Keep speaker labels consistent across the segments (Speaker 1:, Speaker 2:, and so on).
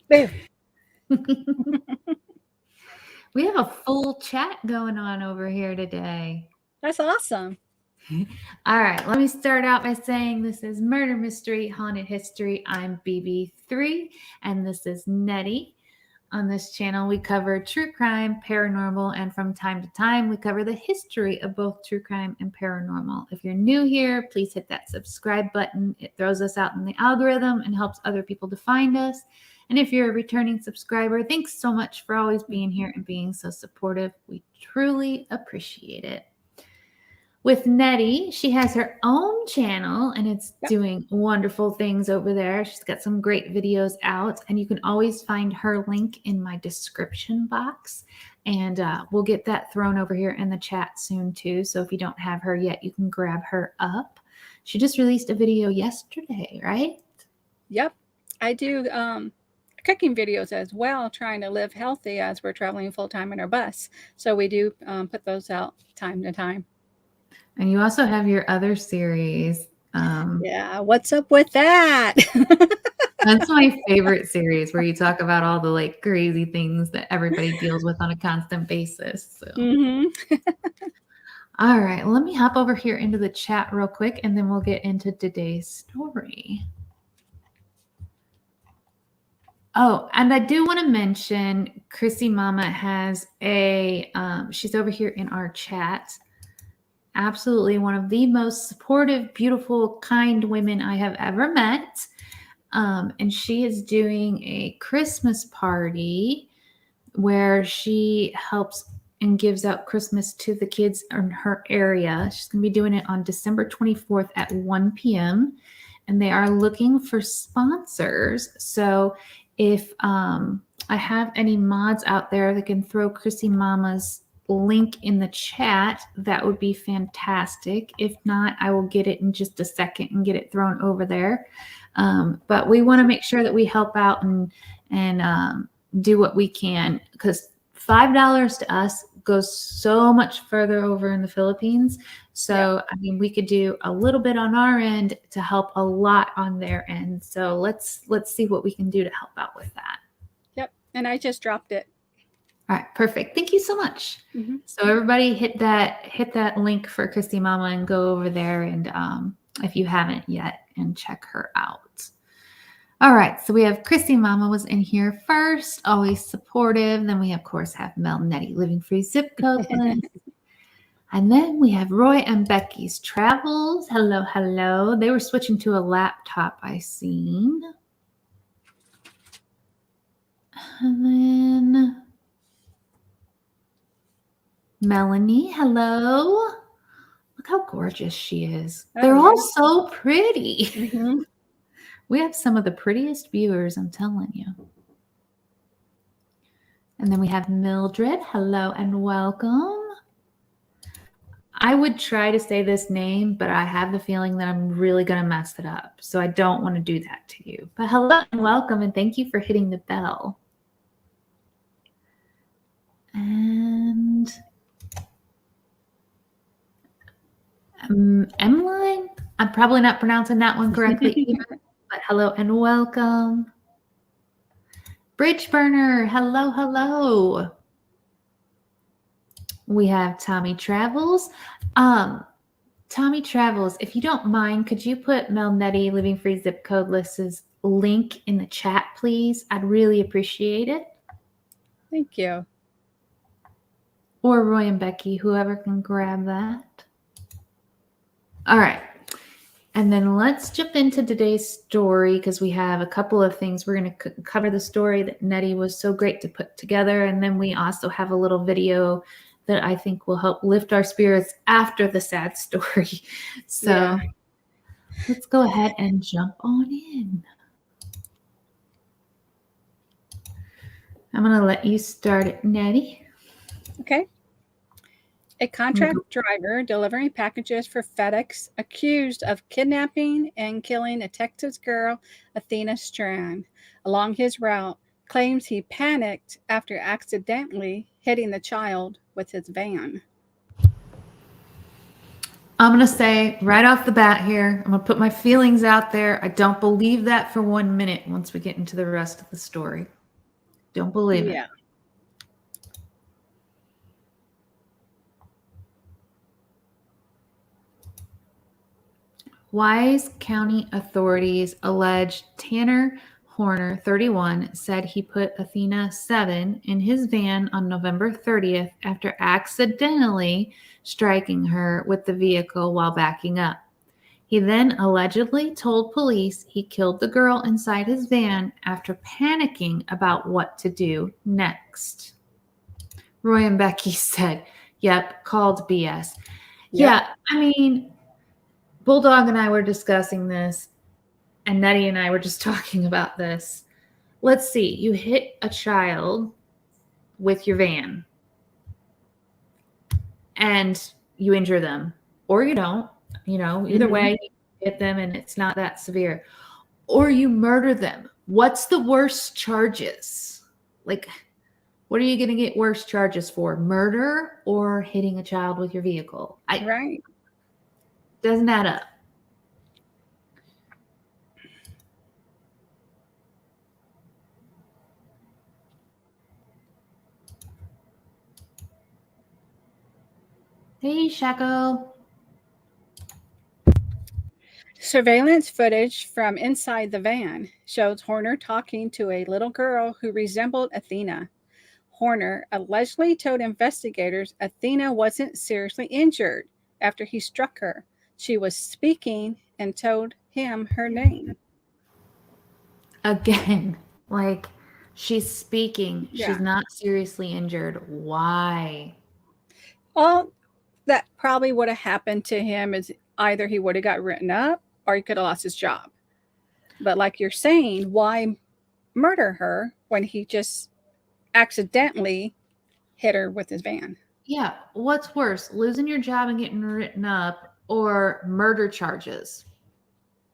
Speaker 1: Boo.
Speaker 2: We have a full chat going on over here today.
Speaker 1: That's awesome.
Speaker 2: All right, let me start out by saying this is Murder Mystery Haunted History. I'm BB3, and this is Nettie. On this channel, we cover true crime, paranormal, and from time to time, we cover the history of both true crime and paranormal. If you're new here, please hit that subscribe button. It throws us out in the algorithm and helps other people to find us. And if you're a returning subscriber, thanks so much for always being here and being so supportive. We truly appreciate it. With Nettie, she has her own channel and it's doing wonderful things over there. She's got some great videos out, and you can always find her link in my description box. And we'll get that thrown over here in the chat soon too. So if you don't have her yet, you can grab her up. She just released a video yesterday, right?
Speaker 1: Yep. I do cooking videos as well, trying to live healthy as we're traveling full-time in our bus. So we do put those out time to time.
Speaker 2: And you also have your other series.
Speaker 1: Yeah, what's up with that?
Speaker 2: That's my favorite series, where you talk about all the like crazy things that everybody deals with on a constant basis. So. All right, let me hop over here into the chat real quick, and then we'll get into today's story. Oh, and I do want to mention Chrissy Mama has a, she's over here in our chat. Absolutely one of the most supportive, beautiful, kind women I have ever met. And she is doing a Christmas party where she helps and gives out Christmas to the kids in her area. She's going to be doing it on December 24th at 1 p.m. And they are looking for sponsors. So if I have any mods out there that can throw Chrissy Mama's link in the chat, that would be fantastic. If not, I will get it in just a second and get it thrown over there. But we want to make sure that we help out and do what we can, because $5 to us goes so much further over in the Philippines. So, I mean, we could do a little bit on our end to help a lot on their end. So let's see what we can do to help out with that.
Speaker 1: Yep. And I just dropped it.
Speaker 2: All right, perfect. Thank you so much. So everybody hit that link for Chrissy Mama and go over there, and if you haven't yet, and check her out. All right, so we have Chrissy Mama was in here first, always supportive. Then we of course have MelNetteLivingFreeZipCodeless. And then we have Roy and Becky's Travels. Hello, hello. They were switching to a laptop, I seen. And then Melanie, hello. Look how gorgeous she is. They're all so pretty. We have some of the prettiest viewers, I'm telling you. And then we have Mildred. Hello and welcome. I would try to say this name, but I have the feeling that I'm really going to mess it up. So I don't want to do that to you. But hello and welcome, and thank you for hitting the bell. And Emmeline, I'm probably not pronouncing that one correctly either, but hello and welcome. Bridge Burner, hello, hello. We have Tommy Travels. Tommy Travels, if you don't mind, could you put MelNetteLivingFreeZipCodeless's link in the chat, please? I'd really appreciate it.
Speaker 1: Thank you.
Speaker 2: Or Roy and Becky, whoever can grab that. All right. And then let's jump into today's story, because we have a couple of things. We're going to cover the story that Nettie was so great to put together. And then we also have a little video that I think will help lift our spirits after the sad story. So let's go ahead and jump on in. I'm going to let you start it, Nettie.
Speaker 1: Okay. A contract driver delivering packages for FedEx accused of kidnapping and killing a Texas girl, Athena Strand, along his route claims he panicked after accidentally hitting the child with his van.
Speaker 2: I'm going to say right off the bat here, I'm going to put my feelings out there. I don't believe that for 1 minute once we get into the rest of the story. Don't believe it.
Speaker 1: Yeah.
Speaker 2: Wise County authorities allege Tanner Horner, 31, said he put Athena, 7, in his van on November 30th after accidentally striking her with the vehicle while backing up. He then allegedly told police he killed the girl inside his van after panicking about what to do next. Roy and Becky said, yep, called BS.
Speaker 1: Yep.
Speaker 2: Yeah, I mean, Bulldog and I were discussing this, and Nettie and I were just talking about this. Let's see, you hit a child with your van and you injure them, or you don't, either way, you hit them and it's not that severe, or you murder them. What's the worst charges? Like, what are you going to get worse charges for? Murder or hitting a child with your vehicle?
Speaker 1: Right.
Speaker 2: Doesn't add up. Hey, Shaco.
Speaker 1: Surveillance footage from inside the van shows Horner talking to a little girl who resembled Athena. Horner allegedly told investigators Athena wasn't seriously injured after he struck her. She was speaking and told him her name.
Speaker 2: Again, like, she's speaking.
Speaker 1: Yeah.
Speaker 2: She's not seriously injured. Why?
Speaker 1: All that probably would have happened to him is either he would have got written up or he could have lost his job. But like you're saying, why murder her when he just accidentally hit her with his van?
Speaker 2: Yeah, what's worse, losing your job and getting written up, or murder charges?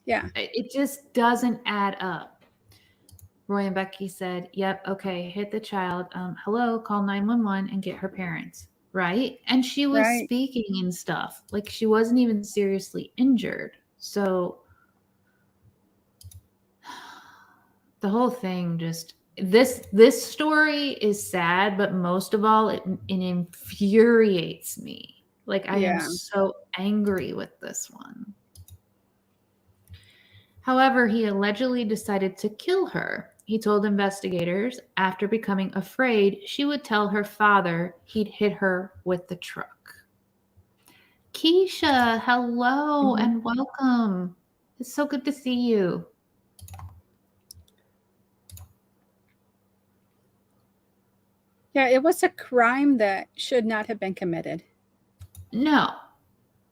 Speaker 1: Yeah.
Speaker 2: It just doesn't add up. Roy and Becky said, yep, okay, hit the child. Hello, call 911 and get her parents. Right? And she was speaking and stuff. Like, she wasn't even seriously injured. So the whole thing just, this story is sad, but most of all, it infuriates me. Like, I am so angry with this one. However, he allegedly decided to kill her. He told investigators after becoming afraid she would tell her father he'd hit her with the truck. Keisha, hello and welcome. It's so good to see you.
Speaker 1: Yeah, it was a crime that should not have been committed.
Speaker 2: No,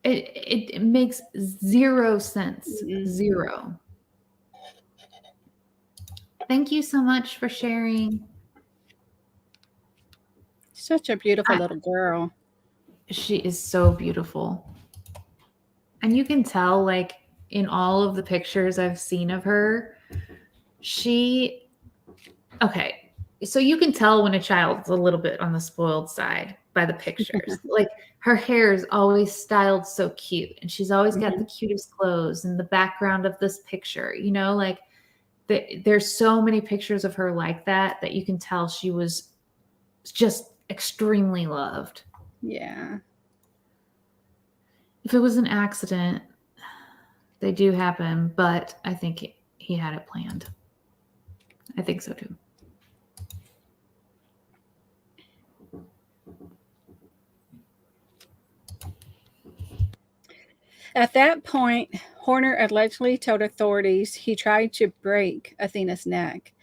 Speaker 2: it makes zero sense. Zero. Thank you so much for sharing.
Speaker 1: Such a beautiful little girl.
Speaker 2: She is so beautiful. And you can tell, like, in all of the pictures I've seen of her, okay, so you can tell when a child's a little bit on the spoiled side by the pictures. Like, her hair is always styled so cute, and she's always got the cutest clothes in the background of this picture, like, there's so many pictures of her like that you can tell she was just extremely loved.
Speaker 1: Yeah.
Speaker 2: If it was an accident, they do happen, but I think he had it planned. I think so too.
Speaker 1: At that point, Horner allegedly told authorities he tried to break Athena's neck.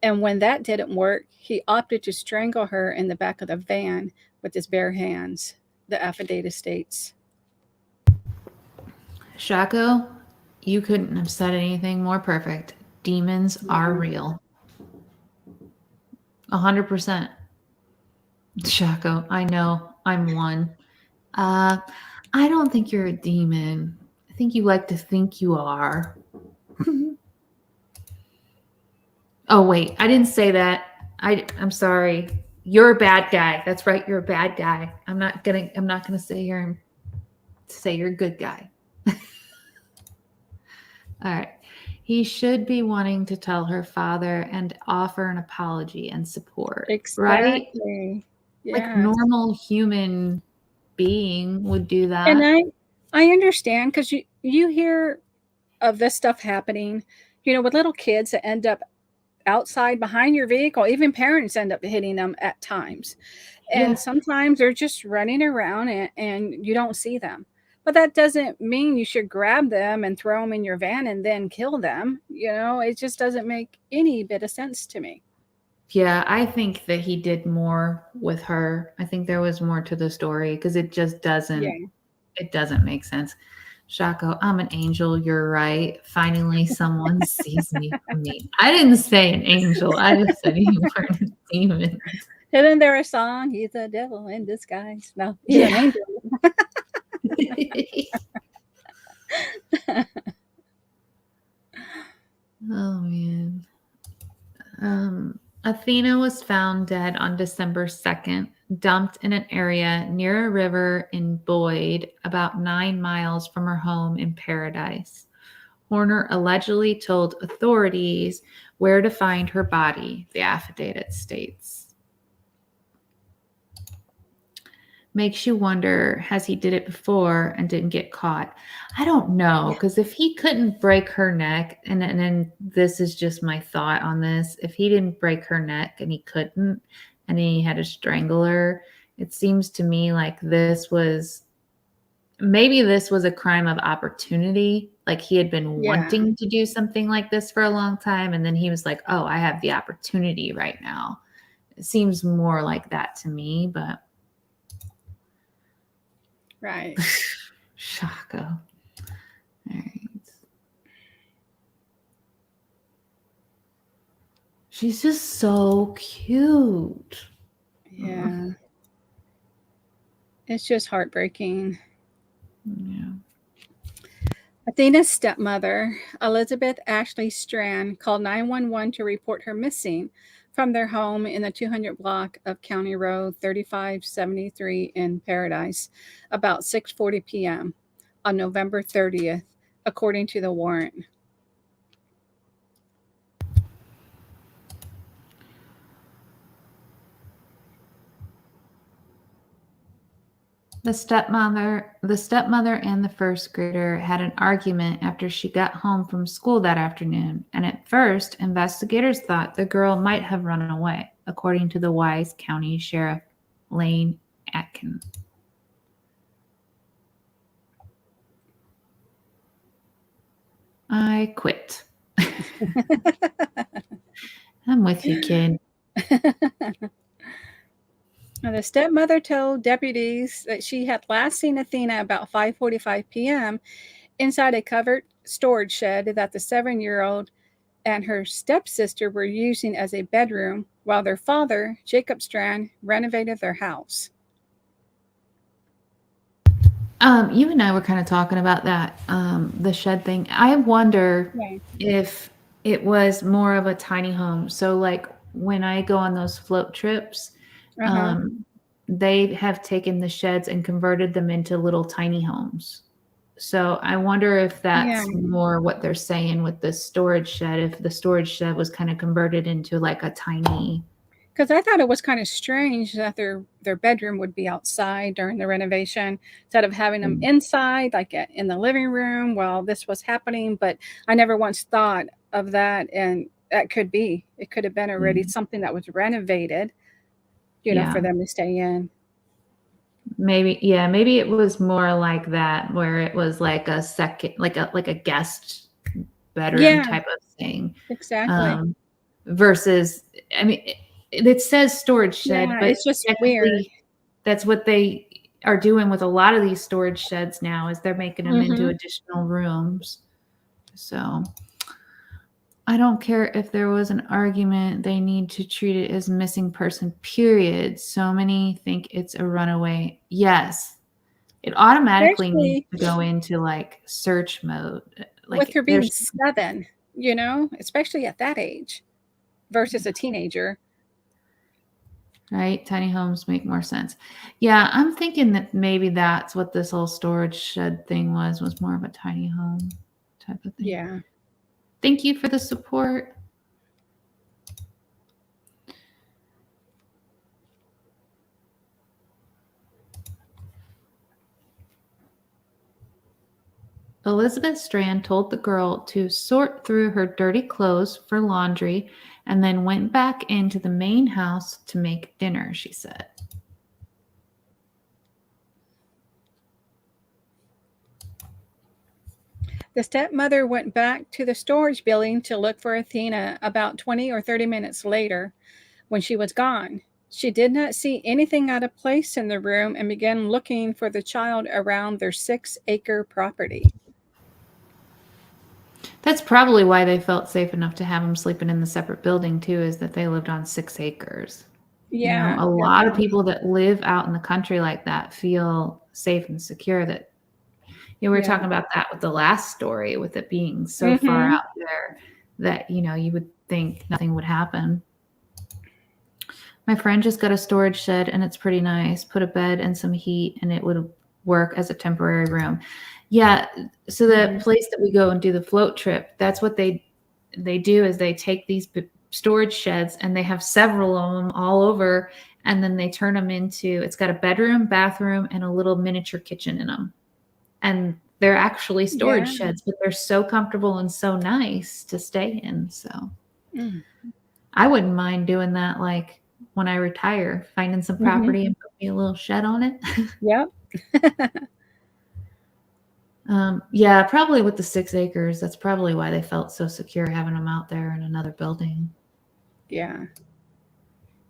Speaker 1: And when that didn't work, he opted to strangle her in the back of the van with his bare hands, the affidavit states.
Speaker 2: Shaco, you couldn't have said anything more perfect. Demons are real. 100%. Shaco, I know. I'm one. I don't think you're a demon. I think you like to think you are. Oh, wait. I didn't say that. I'm sorry. You're a bad guy. That's right. You're a bad guy. I'm not gonna sit here and say you're a good guy. All right. He should be wanting to tell her father and offer an apology and support, right?
Speaker 1: Exactly.
Speaker 2: Like
Speaker 1: Yes.
Speaker 2: normal human being would do
Speaker 1: And
Speaker 2: that.
Speaker 1: I understand because you hear of this stuff happening, with little kids that end up outside behind your vehicle. Even parents end up hitting them at times. And
Speaker 2: Yeah.
Speaker 1: sometimes they're just running around and you don't see them. But that doesn't mean you should grab them and throw them in your van and then kill them. It just doesn't make any bit of sense to me.
Speaker 2: Yeah, I think that he did more with her. I think there was more to the story because it just
Speaker 1: Yeah.
Speaker 2: doesn't make sense. Shako, I'm an angel. You're right. Finally, someone sees me for me. I didn't say an angel. I just said you weren't a demon.
Speaker 1: Isn't there a song? He's a devil in disguise. No, he's an
Speaker 2: Yeah.
Speaker 1: angel.
Speaker 2: Oh man. Athena was found dead on December 2nd, dumped in an area near a river in Boyd, about 9 miles from her home in Paradise. Horner allegedly told authorities where to find her body, the affidavit states. Makes you wonder, has he did it before and didn't get caught? I don't know, because if he couldn't break her neck, and then this is just my thought on this, if he didn't break her neck and he couldn't, and he had to strangle her, it seems to me like maybe this was a crime of opportunity. Like he had been
Speaker 1: Yeah.
Speaker 2: wanting to do something like this for a long time, and then he was like, oh, I have the opportunity right now. It seems more like that to me, but
Speaker 1: Right.
Speaker 2: Shako. All right. She's just so cute.
Speaker 1: Yeah. It's just heartbreaking.
Speaker 2: Yeah.
Speaker 1: Athena's stepmother, Elizabeth Ashley Strand, called 911 to report her missing from their home in the 200 block of County Road 3573 in Paradise about 6:40 p.m. on November 30th, according to the warrant.
Speaker 2: The stepmother and the first grader had an argument after she got home from school that afternoon, and at first, investigators thought the girl might have run away, according to the Wise County Sheriff Lane Atkin. I quit. I'm with you, kid.
Speaker 1: Now, the stepmother told deputies that she had last seen Athena about 5:45 p.m. inside a covered storage shed that the 7-year-old and her stepsister were using as a bedroom while their father, Jacob Strand, renovated their house.
Speaker 2: You and I were kind of talking about that, the shed thing. I wonder
Speaker 1: Yeah.
Speaker 2: if it was more of a tiny home. So, like when I go on those float trips,
Speaker 1: Uh-huh.
Speaker 2: they have taken the sheds and converted them into little tiny homes. So I wonder if
Speaker 1: Yeah.
Speaker 2: that's more what they're saying with the storage shed, if the storage shed was kind of converted into like a tiny.
Speaker 1: Because I thought it was kind of strange that their bedroom would be outside during the renovation instead of having them inside, like in the living room while this was happening. But I never once thought of that, and that could be. It could have been already something that was renovated,
Speaker 2: Yeah.
Speaker 1: for them to stay in.
Speaker 2: Maybe it was more like that, where it was like a second, like a guest bedroom
Speaker 1: Yeah,
Speaker 2: type of thing.
Speaker 1: exactly.
Speaker 2: Versus, I mean, it says storage shed,
Speaker 1: Yeah,
Speaker 2: but
Speaker 1: it's just weird.
Speaker 2: technically that's what they are doing with a lot of these storage sheds now, is they're making them into additional rooms. So I don't care if there was an argument, they need to treat it as missing person, period. So many think it's a runaway. Yes. It automatically needs
Speaker 1: Especially
Speaker 2: to go into like search mode.
Speaker 1: with
Speaker 2: Like
Speaker 1: her being
Speaker 2: there's
Speaker 1: 7, especially at that age versus a teenager.
Speaker 2: right, tiny homes make more sense. Yeah, I'm thinking that maybe that's what this whole storage shed thing was more of a tiny home type of thing.
Speaker 1: Yeah.
Speaker 2: Thank you for the support. Elizabeth Strand told the girl to sort through her dirty clothes for laundry and then went back into the main house to make dinner, she said.
Speaker 1: The stepmother went back to the storage building to look for Athena about 20 or 30 minutes later when she was gone. She did not see anything out of place in the room and began looking for the child around their 6-acre property.
Speaker 2: That's probably why they felt safe enough to have them sleeping in the separate building too, is that they lived on 6 acres.
Speaker 1: Yeah,
Speaker 2: A lot of people that live out in the country like that feel safe and secure. That we were talking about that with the last story, with it being so far out there that you would think nothing would happen. My friend just got a storage shed and it's pretty nice. Put a bed and some heat and it would work as a temporary room. Yeah. So the place that we go and do the float trip, that's what they do, is they take these storage sheds and they have several of them all over, and then they turn them into, it's got a bedroom, bathroom, and a little miniature kitchen in them. And they're actually storage sheds, but they're so comfortable and so nice to stay in. So I wouldn't mind doing that, like when I retire, finding some property and put me a little shed on it.
Speaker 1: Yep.
Speaker 2: Yeah, probably with the 6 acres. That's probably why they felt so secure having them out there in another building.
Speaker 1: Yeah.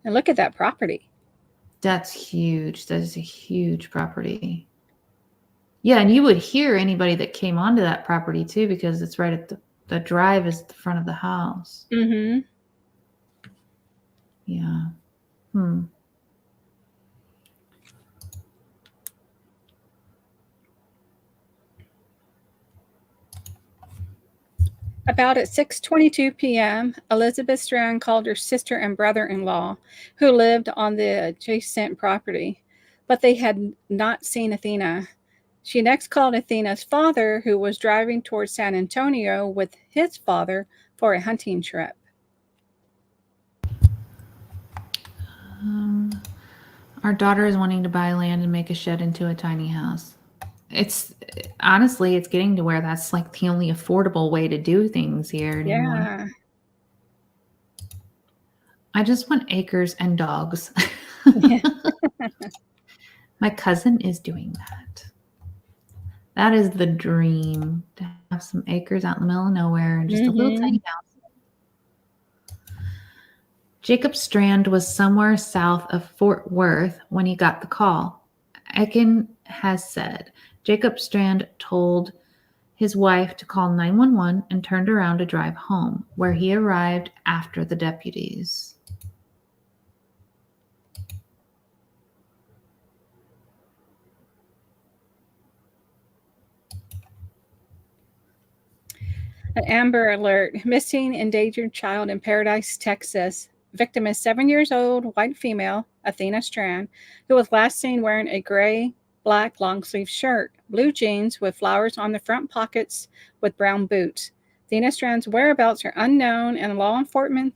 Speaker 1: And look at that property.
Speaker 2: That's huge. That is a huge property. Yeah, and you would hear anybody that came onto that property too, because it's right at the drive is at the front of the house.
Speaker 1: Mm-hmm.
Speaker 2: Yeah.
Speaker 1: About at 6:22 p.m., Elizabeth Strand called her sister and brother-in-law, who lived on the adjacent property, but they had not seen Athena. She next called Athena's father, who was driving towards San Antonio with his father for a hunting trip.
Speaker 2: Our daughter is wanting to buy land and make a shed into a tiny house. It's honestly, it's getting to where that's like the only affordable way to do things here anymore.
Speaker 1: Yeah.
Speaker 2: I just want acres and dogs. My cousin is doing that. That is the dream, to have some acres out in the middle of nowhere and just a little tiny house. Jacob Strand was somewhere south of Fort Worth when he got the call. Ekin has said Jacob Strand told his wife to call 911 and turned around to drive home, where he arrived after the deputies.
Speaker 1: An Amber Alert. Missing endangered child in Paradise, Texas. Victim is 7 years old, white female, Athena Strand, who was last seen wearing a gray, black long-sleeve shirt, blue jeans with flowers on the front pockets with brown boots. Athena Strand's whereabouts are unknown, and law enforcement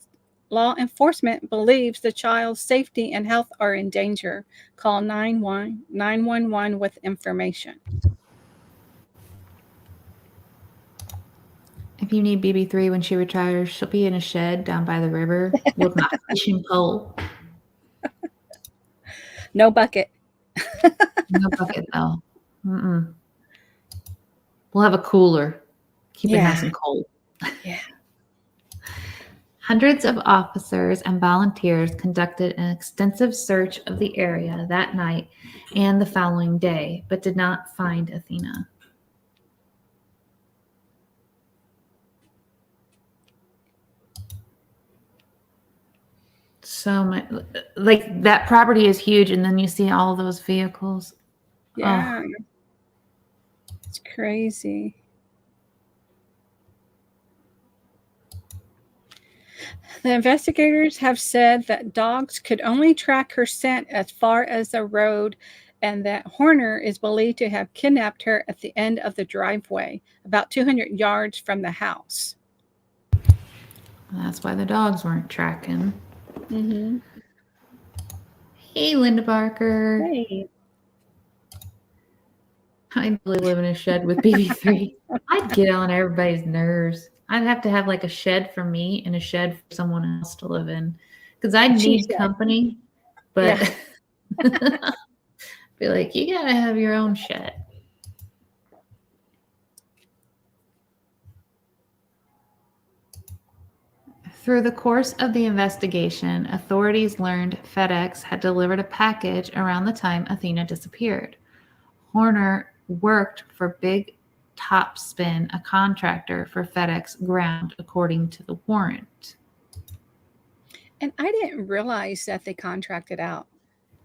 Speaker 1: believes the child's safety and health are in danger. Call 911 with information.
Speaker 2: If you need BB3 when she retires, she'll be in a shed down by the river with my fishing pole.
Speaker 1: No bucket.
Speaker 2: No bucket, though. We'll have a cooler. Keep it nice and cold.
Speaker 1: Yeah.
Speaker 2: Hundreds of officers and volunteers conducted an extensive search of the area that night and the following day, but did not find Athena. So much, like, that property is huge, and then you see all those vehicles.
Speaker 1: Yeah. Oh. It's crazy. The investigators have said that dogs could only track her scent as far as the road, and that Horner is believed to have kidnapped her at the end of the driveway, about 200 yards from the house.
Speaker 2: That's why the dogs weren't tracking.
Speaker 1: Mm-hmm.
Speaker 2: Hey, Linda Barker.
Speaker 1: Hey.
Speaker 2: I really live in a shed with BB3. I'd get on everybody's nerves. I'd have to have like a shed for me and a shed for someone else to live in because I'd
Speaker 1: She
Speaker 2: need
Speaker 1: said.
Speaker 2: company. But be like, you gotta have your own shed. Through the course of the investigation, authorities learned FedEx had delivered a package around the time Athena disappeared. Horner worked for Big Topspin, a contractor for FedEx Ground, according to the warrant.
Speaker 1: And I didn't realize that they contracted out.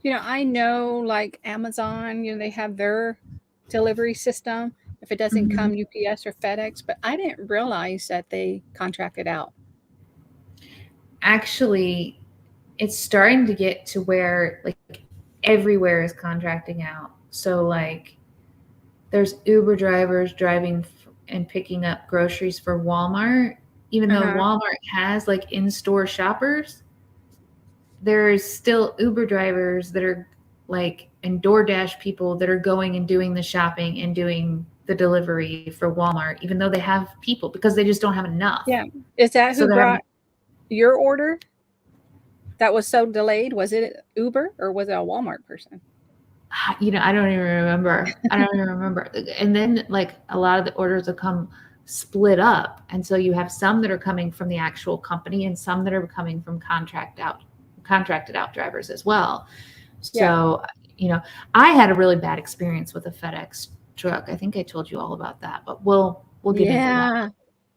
Speaker 1: I know like Amazon, they have their delivery system if it doesn't come UPS or FedEx, but I didn't realize that they contracted out.
Speaker 2: Actually, it's starting to get to where like everywhere is contracting out. So like there's Uber drivers driving and picking up groceries for Walmart, even though Walmart has like in-store shoppers. There's still Uber drivers that are like, and DoorDash people that are going and doing the shopping and doing the delivery for Walmart, even though they have people because they just don't have enough.
Speaker 1: Yeah. Is that who brought your order that was so delayed? Was it Uber or was it a Walmart person?
Speaker 2: I don't even remember. And then like a lot of the orders will come split up. And so you have some that are coming from the actual company and some that are coming from contracted out drivers as well. So, I had a really bad experience with a FedEx truck. I think I told you all about that, but we'll get into that.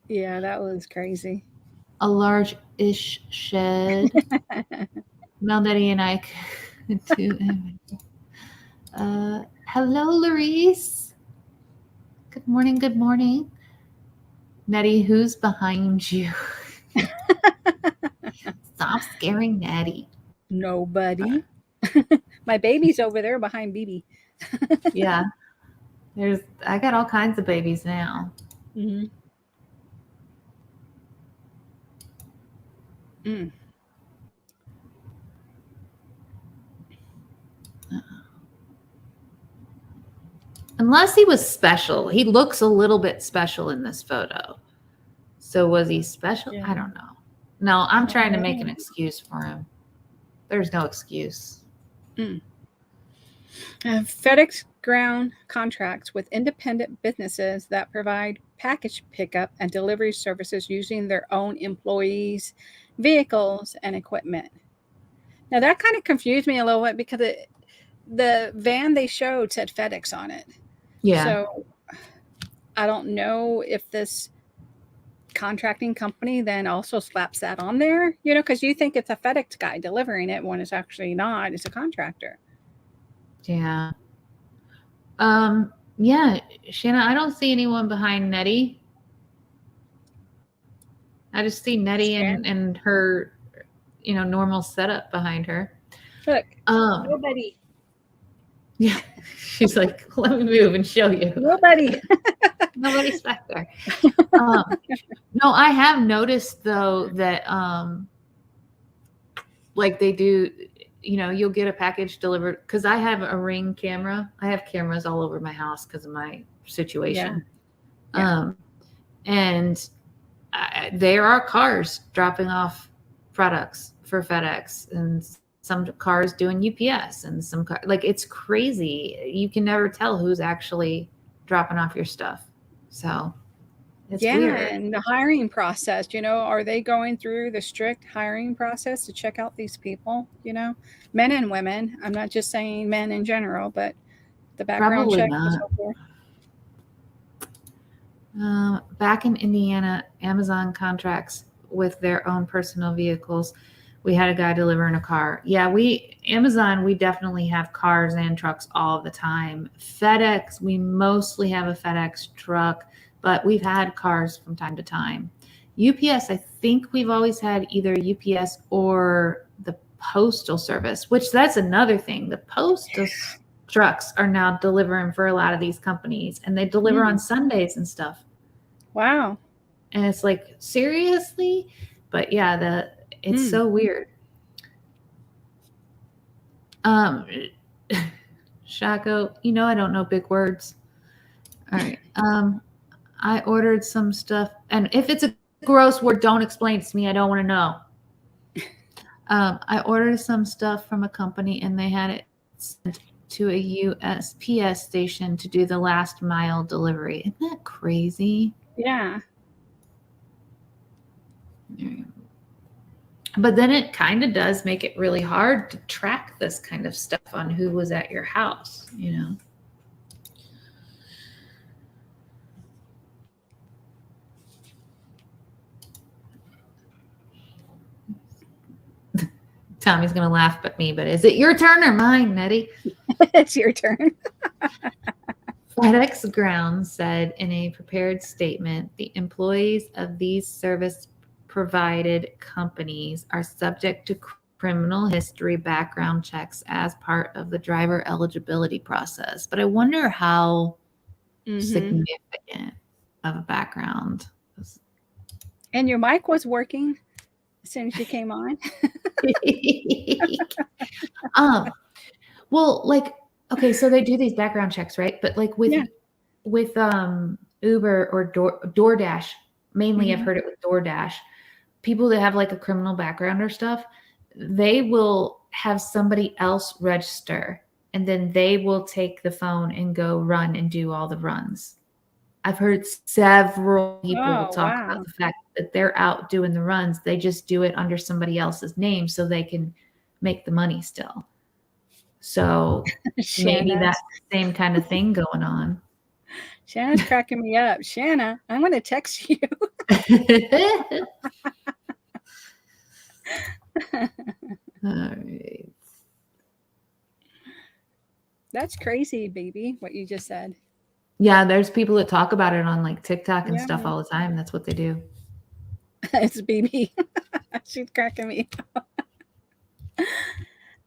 Speaker 1: Yeah, that was crazy.
Speaker 2: A large-ish shed. Melnette and I do. Hello, Larice. Good morning. Nettie, who's behind you? Stop scaring Nettie.
Speaker 1: Nobody. My baby's over there behind BB.
Speaker 2: Yeah. I got all kinds of babies now.
Speaker 1: Mm-hmm. Mm.
Speaker 2: Unless he was special. He looks a little bit special in this photo. So was he special? Yeah. I don't know. No, I'm trying to make an excuse for him. There's no excuse.
Speaker 1: FedEx Ground contracts with independent businesses that provide package pickup and delivery services using their own employees, vehicles, and equipment. Now that kind of confused me a little bit because the van they showed said FedEx on it.
Speaker 2: Yeah.
Speaker 1: So I don't know if this contracting company then also slaps that on there, because you think it's a FedEx guy delivering it when it's actually not. It's a contractor.
Speaker 2: Yeah. Yeah, Shanna, I don't see anyone behind Nettie. I just see Nettie and her, normal setup behind her.
Speaker 1: Look, nobody.
Speaker 2: Yeah, she's like, let me move and show you.
Speaker 1: Nobody.
Speaker 2: Nobody's back there. No, I have noticed though that, like they do, you'll get a package delivered because I have a Ring camera. I have cameras all over my house because of my situation. Yeah. And there are cars dropping off products for FedEx and some cars doing UPS and some like it's crazy. You can never tell who's actually dropping off your stuff. So it's weird.
Speaker 1: And the hiring process, are they going through the strict hiring process to check out these people, men and women? I'm not just saying men in general, but the background check and so forth.
Speaker 2: Back in Indiana, Amazon contracts with their own personal vehicles. We had a guy delivering a car. Yeah, Amazon, we definitely have cars and trucks all the time. FedEx, we mostly have a FedEx truck, but we've had cars from time to time. UPS, I think we've always had either UPS or the Postal Service, which that's another thing. The postal trucks are now delivering for a lot of these companies, and they deliver on Sundays and stuff.
Speaker 1: Wow.
Speaker 2: And it's like, seriously? But yeah, it's so weird. Shaco, I don't know big words. All right. I ordered some stuff, and if it's a gross word, don't explain it to me. I don't want to know. I ordered some stuff from a company, and they had it sent to a USPS station to do the last mile delivery. Isn't that crazy?
Speaker 1: Yeah.
Speaker 2: But then it kind of does make it really hard to track this kind of stuff on who was at your house, Tommy's going to laugh at me, but is it your turn or mine, Nettie?
Speaker 1: It's your turn.
Speaker 2: FedEx Ground said in a prepared statement, the employees of these service-provided companies are subject to criminal history background checks as part of the driver eligibility process. But I wonder how significant of a background.
Speaker 1: And your mic was working as soon as you came on.
Speaker 2: Well, like, okay, so they do these background checks, right? But like with Uber or DoorDash, mainly I've heard it with DoorDash, people that have like a criminal background or stuff, they will have somebody else register, and then they will take the phone and go run and do all the runs. I've heard several people talk about the fact that they're out doing the runs. They just do it under somebody else's name so they can make the money still. So maybe that's the same kind of thing going on.
Speaker 1: Shanna's cracking me up. Shanna, I'm going to text you.
Speaker 2: All right.
Speaker 1: That's crazy, baby, what you just said.
Speaker 2: Yeah, there's people that talk about it on like TikTok and stuff all the time. That's what they do.
Speaker 1: It's BB. She's cracking me up.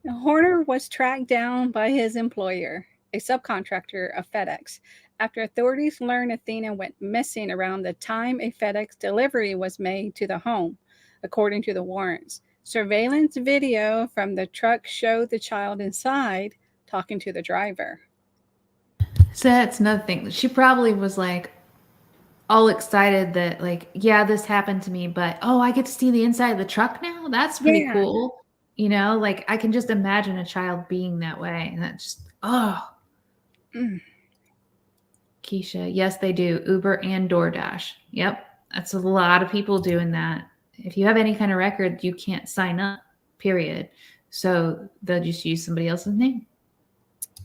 Speaker 1: Horner was tracked down by his employer, a subcontractor of FedEx, after authorities learned Athena went missing around the time a FedEx delivery was made to the home, according to the warrants. Surveillance video from the truck showed the child inside talking to the driver.
Speaker 2: So that's another thing. She probably was like all excited that like, yeah, this happened to me, but I get to see the inside of the truck now? That's pretty cool. Like I can just imagine a child being that way. And that's just, Keisha, yes, they do. Uber and DoorDash. Yep. That's a lot of people doing that. If you have any kind of record, you can't sign up, period. So they'll just use somebody else's name.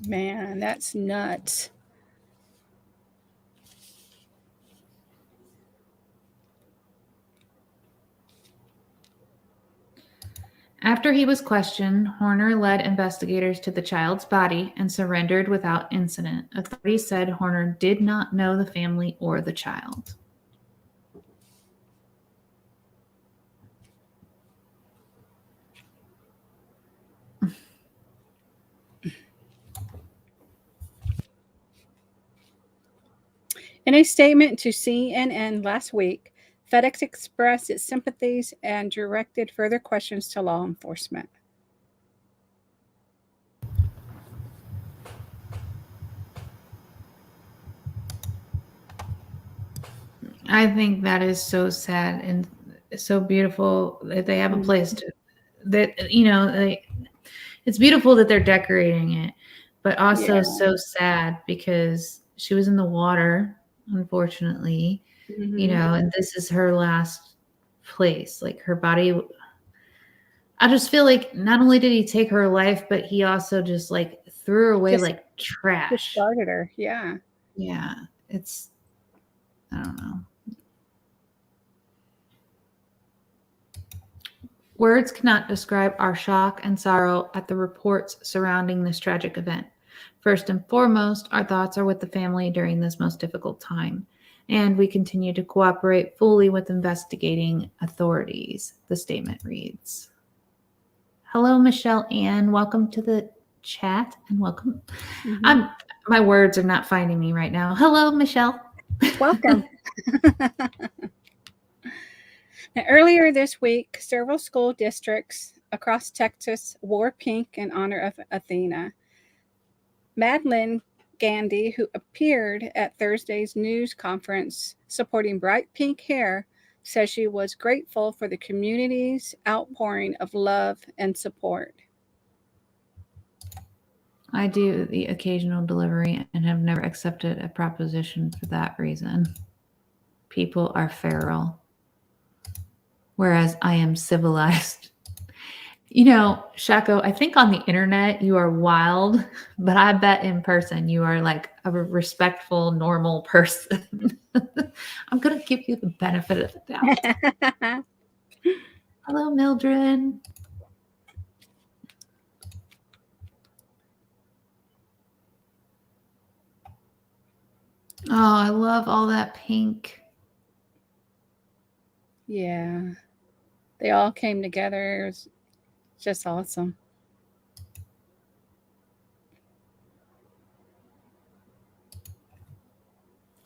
Speaker 1: Man, that's nuts.
Speaker 2: After he was questioned, Horner led investigators to the child's body and surrendered without incident. Authorities said Horner did not know the family or the child.
Speaker 1: In a statement to CNN last week, FedEx expressed its sympathies and directed further questions to law enforcement.
Speaker 2: I think that is so sad and so beautiful that they have a place to that, it's beautiful that they're decorating it, but also so sad because she was in the water, unfortunately, and this is her last place. Like her body, I just feel like not only did he take her life, but he also just like threw her away like trash.
Speaker 1: Discarded her. Yeah.
Speaker 2: Yeah. It's, I don't know. Words cannot describe our shock and sorrow at the reports surrounding this tragic event. First and foremost, our thoughts are with the family during this most difficult time, and we continue to cooperate fully with investigating authorities, the statement reads. Hello, Michelle Ann. Welcome to the chat and welcome. My words are not finding me right now. Hello, Michelle.
Speaker 1: Welcome. Now, earlier this week, several school districts across Texas wore pink in honor of Athena. Madeline Gandy, who appeared at Thursday's news conference supporting bright pink hair, says she was grateful for the community's outpouring of love and support.
Speaker 2: I do the occasional delivery and have never accepted a proposition for that reason. People are feral, whereas I am civilized. You know, Shako, I think on the internet you are wild, but I bet in person you are like a respectful, normal person. I'm going to give you the benefit of the doubt. Hello, Mildred. Oh, I love all that pink.
Speaker 1: Yeah. They all came together. It was just awesome.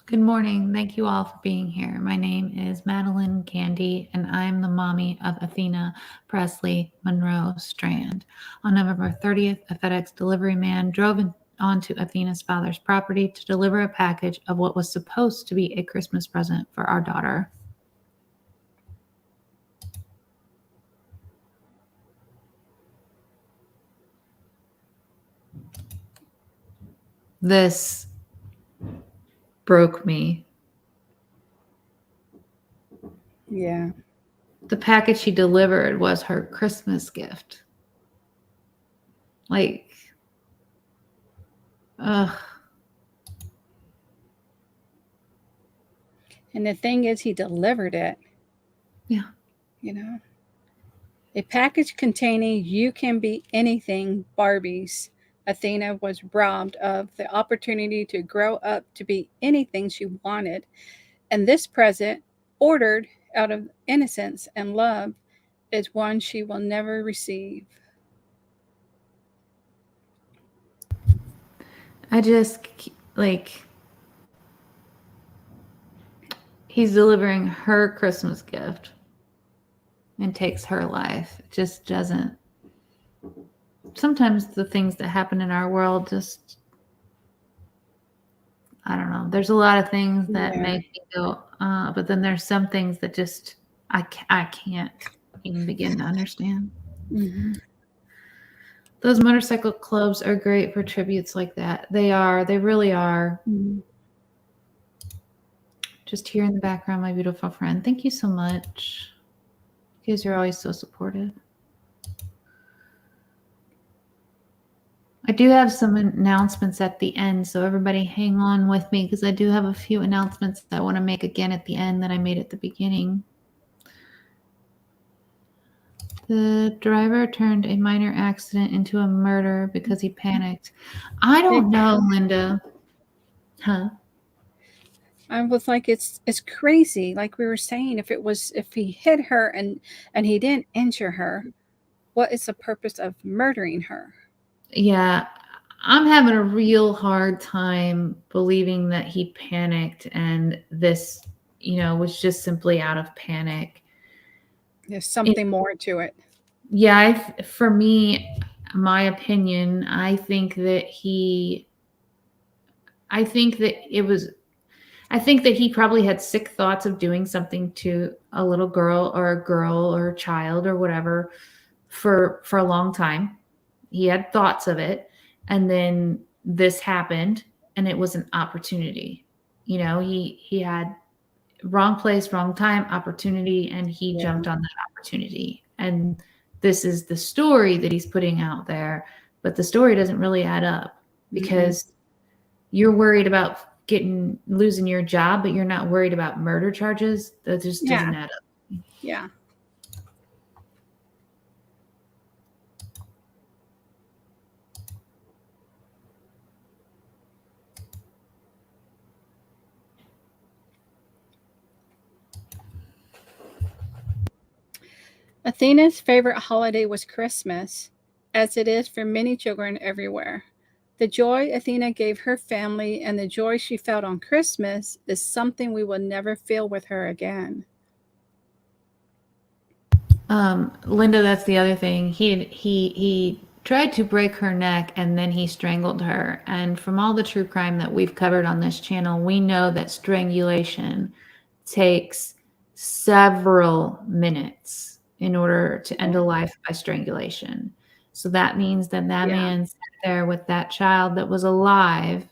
Speaker 2: Good morning. Thank you all for being here. My name is Madeline Candy, and I'm the mommy of Athena Presley Monroe Strand. On November 30th, a FedEx delivery man drove onto Athena's father's property to deliver a package of what was supposed to be a Christmas present for our daughter. This broke me.
Speaker 1: Yeah.
Speaker 2: The package she delivered was her Christmas gift. Like, ugh.
Speaker 1: And the thing is, he delivered it.
Speaker 2: Yeah.
Speaker 1: You know, a package containing "You Can Be Anything" Barbies. Athena was robbed of the opportunity to grow up to be anything she wanted. And this present, ordered out of innocence and love, is one she will never receive.
Speaker 2: I just, like, he's delivering her Christmas gift and takes her life. It just doesn't. Sometimes the things that happen in our world just, I don't know. There's a lot of things that make me go, but then there's some things that just, I can't even begin to understand.
Speaker 1: Mm-hmm.
Speaker 2: Those motorcycle clubs are great for tributes like that. They are. They really are.
Speaker 1: Mm-hmm.
Speaker 2: Just here in the background, my beautiful friend. Thank you so much. You guys are always so supportive. I do have some announcements at the end, so everybody hang on with me because I do have a few announcements that I want to make again at the end that I made at the beginning. The driver turned a minor accident into a murder because he panicked. I don't know, Linda. Huh?
Speaker 1: I was like, it's crazy. Like we were saying, if he hit her and he didn't injure her, what is the purpose of murdering her?
Speaker 2: Yeah, I'm having a real hard time believing that he panicked and this, was just simply out of panic.
Speaker 1: There's something more to it.
Speaker 2: Yeah, for me, my opinion, I think that he probably had sick thoughts of doing something to a little girl or a child or whatever for a long time. He had thoughts of it, and then this happened, and it was an opportunity. He had wrong place, wrong time, opportunity, and he jumped on that opportunity. And this is the story that he's putting out there, but the story doesn't really add up because you're worried about losing your job, but you're not worried about murder charges. That just doesn't add up.
Speaker 1: Yeah. Athena's favorite holiday was Christmas, as it is for many children everywhere. The joy Athena gave her family and the joy she felt on Christmas is something we will never feel with her again.
Speaker 2: Linda, that's the other thing. He tried to break her neck and then he strangled her. And from all the true crime that we've covered on this channel, we know that strangulation takes several minutes in order to end a life by strangulation. So that means that man sat there with that child that was alive,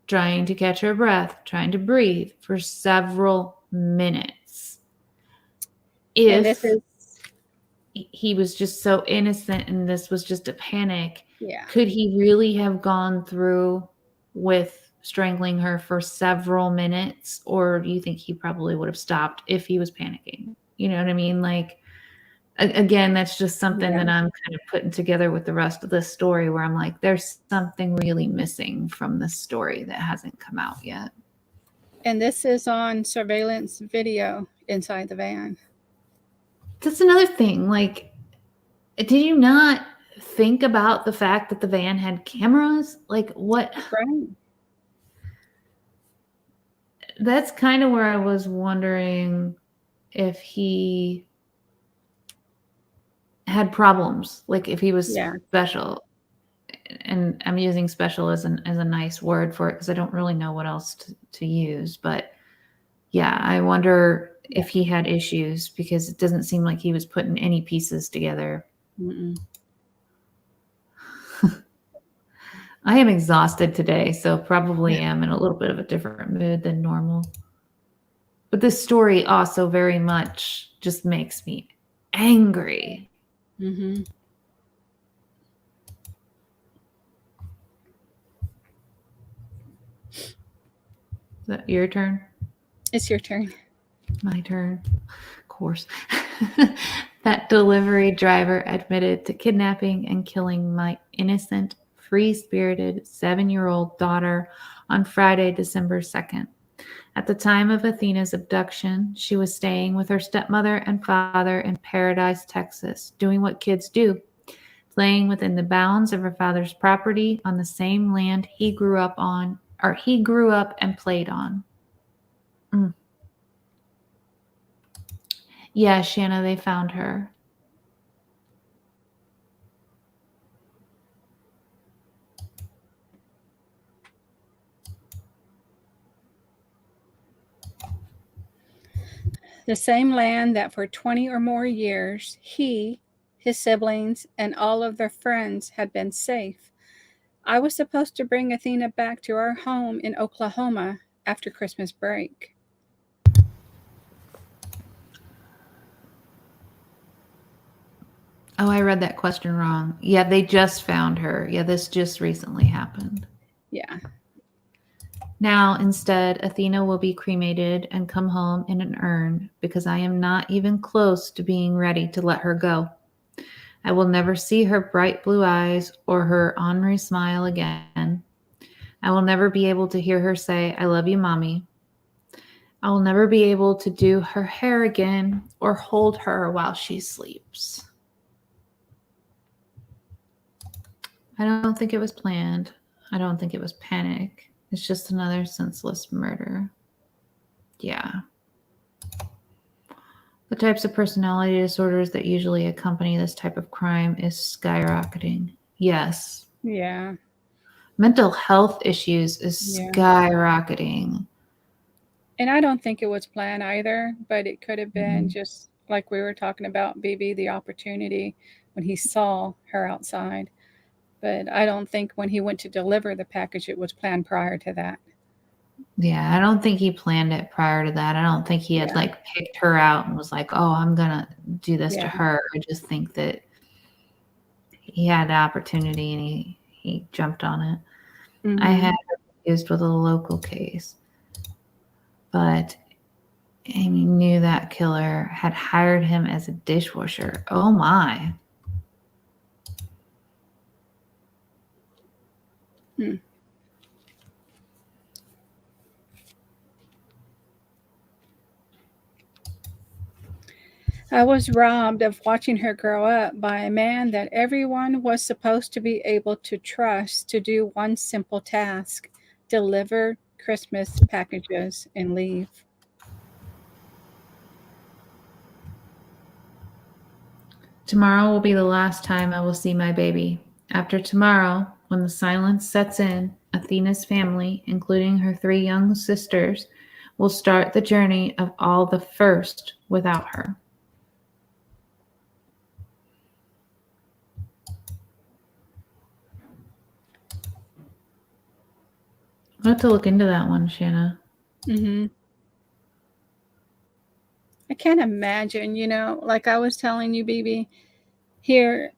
Speaker 2: trying to catch her breath, trying to breathe for several minutes.
Speaker 1: And this
Speaker 2: If
Speaker 1: is
Speaker 2: he was just so innocent and this was just a panic,
Speaker 1: yeah.
Speaker 2: could he really have gone through with strangling her for several minutes? Or do you think he probably would have stopped if he was panicking? You know what I mean? Like, again, that's just something that I'm kind of putting together with the rest of this story where I'm like, there's something really missing from this story that hasn't come out yet.
Speaker 1: And this is on surveillance video inside the van.
Speaker 2: That's another thing. Like, did you not think about the fact that the van had cameras? Like, what?
Speaker 1: Right.
Speaker 2: That's kind of where I was wondering if he had problems, like if he was special. And I'm using special as a nice word for it because I don't really know what else to use. But yeah, I wonder if he had issues because it doesn't seem like he was putting any pieces together. I am exhausted today, so probably am in a little bit of a different mood than normal. But this story also very much just makes me angry.
Speaker 1: Mm-hmm.
Speaker 2: Is that your turn?
Speaker 1: It's your turn.
Speaker 2: My turn, of course. That delivery driver admitted to kidnapping and killing my innocent, free-spirited 7-year-old daughter on Friday, December 2nd. At the time of Athena's abduction, she was staying with her stepmother and father in Paradise, Texas, doing what kids do, playing within the bounds of her father's property on the same land he grew up and played on. Yeah, Shanna, they found her.
Speaker 1: The same land that for 20 or more years he, his siblings, and all of their friends had been safe. I was supposed to bring Athena back to our home in Oklahoma after Christmas break.
Speaker 2: Oh, I read that question wrong. Yeah, they just found her. Yeah, this just recently happened.
Speaker 1: Yeah.
Speaker 2: Now, instead, Athena will be cremated and come home in an urn because I am not even close to being ready to let her go. I will never see her bright blue eyes or her ornery smile again. I will never be able to hear her say, "I love you, Mommy." I will never be able to do her hair again or hold her while she sleeps. I don't think it was planned. I don't think it was panic. It's just another senseless murder. Yeah. The types of personality disorders that usually accompany this type of crime is skyrocketing. Yes.
Speaker 1: Yeah.
Speaker 2: Mental health issues is skyrocketing.
Speaker 1: And I don't think it was planned either, but it could have been just like we were talking about BB, the opportunity when he saw her outside. But I don't think when he went to deliver the package, it was planned prior to that.
Speaker 2: Yeah, I don't think he planned it prior to that. I don't think he had like picked her out and was like, "Oh, I'm gonna do this to her." I just think that he had the opportunity and he jumped on it. I had her confused with a local case, but Amy knew that killer had hired him as a dishwasher. Oh my.
Speaker 1: I was robbed of watching her grow up by a man that everyone was supposed to be able to trust to do one simple task: deliver Christmas packages and leave.
Speaker 2: Tomorrow will be the last time I will see my baby. After tomorrow, when the silence sets in, Athena's family, including her 3 young sisters, will start the journey of all the first without her. I'll have to look into that one, Shanna.
Speaker 1: Mm-hmm. I can't imagine, like I was telling you, BB, here,